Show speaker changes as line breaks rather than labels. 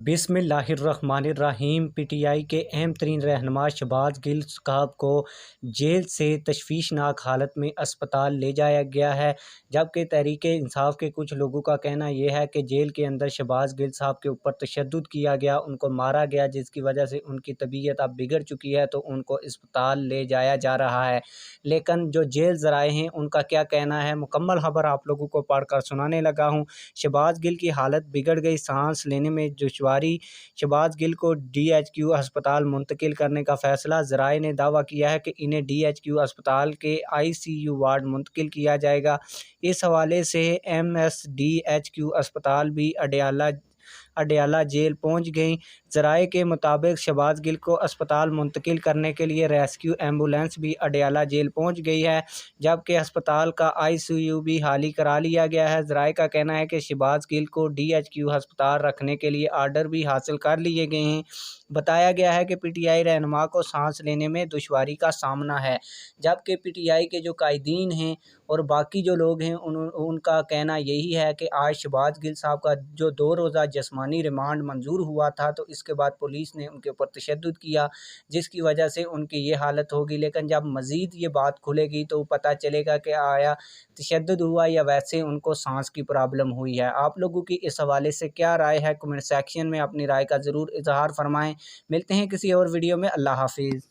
बिस्मिल्लाहिर्रहमानिर्रहीम। P T I के अहम तरीन रहनुमा शहबाज गिल साहब को जेल से तशवीशनाक हालत में अस्पताल ले जाया गया है, जबकि तहरीक इंसाफ के कुछ लोगों का कहना यह है कि जेल के अंदर शहबाज गिल साहब के ऊपर तशद्दुद किया गया, उनको मारा गया, जिसकी वजह से उनकी तबीयत अब बिगड़ चुकी है, तो उनको अस्पताल ले जाया जा रहा है। लेकिन जो जेल ज़राए हैं उनका क्या कहना है, मुकम्मल खबर आप लोगों को पढ़कर सुनाने लगा हूँ। शहबाज गिल की हालत बिगड़ गई, सांस लेने में दुश्वारी। शहबाज गिल को DHQ अस्पताल मुंतकिल करने का फैसला। ज़राए ने दावा किया है कि इन्हें DHQ अस्पताल के ICU वार्ड मुंतकिल किया जाएगा। इस हवाले से MSDHQ अस्पताल भी अडयाला जेल पहुंच गई। ज़राए के मुताबिक शहबाज गिल को अस्पताल मुंतकिल करने के लिए रेस्क्यू एम्बुलेंस भी अडयाला जेल पहुंच गई है, जबकि अस्पताल का ICU भी खाली करा लिया गया है। ज़राए का कहना है कि शहबाज गिल को DHQ अस्पताल रखने के लिए आर्डर भी हासिल कर लिए गए हैं। बताया गया है कि PTI रहनुमा को सांस लेने में दुश्वारी का सामना है, जबकि PTI के जो कायदीन हैं और बाकी जो लोग हैं उनका कहना यही है कि आज शहबाज गिल साहब का जो 2 रोज़ा जिस्मानी रिमांड मंजूर हुआ था, तो इसके बाद पुलिस ने उनके ऊपर तशद्दुद किया, जिसकी वजह से उनकी ये हालत होगी। लेकिन जब मज़ीद ये बात खुलेगी तो पता चलेगा कि आया तशद्दुद हुआ या वैसे उनको सांस की प्रॉब्लम हुई है। आप लोगों की इस हवाले से क्या राय है, कमेंट सेक्शन में अपनी राय का ज़रूर इजहार फरमाएँ। मिलते हैं किसी और वीडियो में। अल्लाह हाफिज़।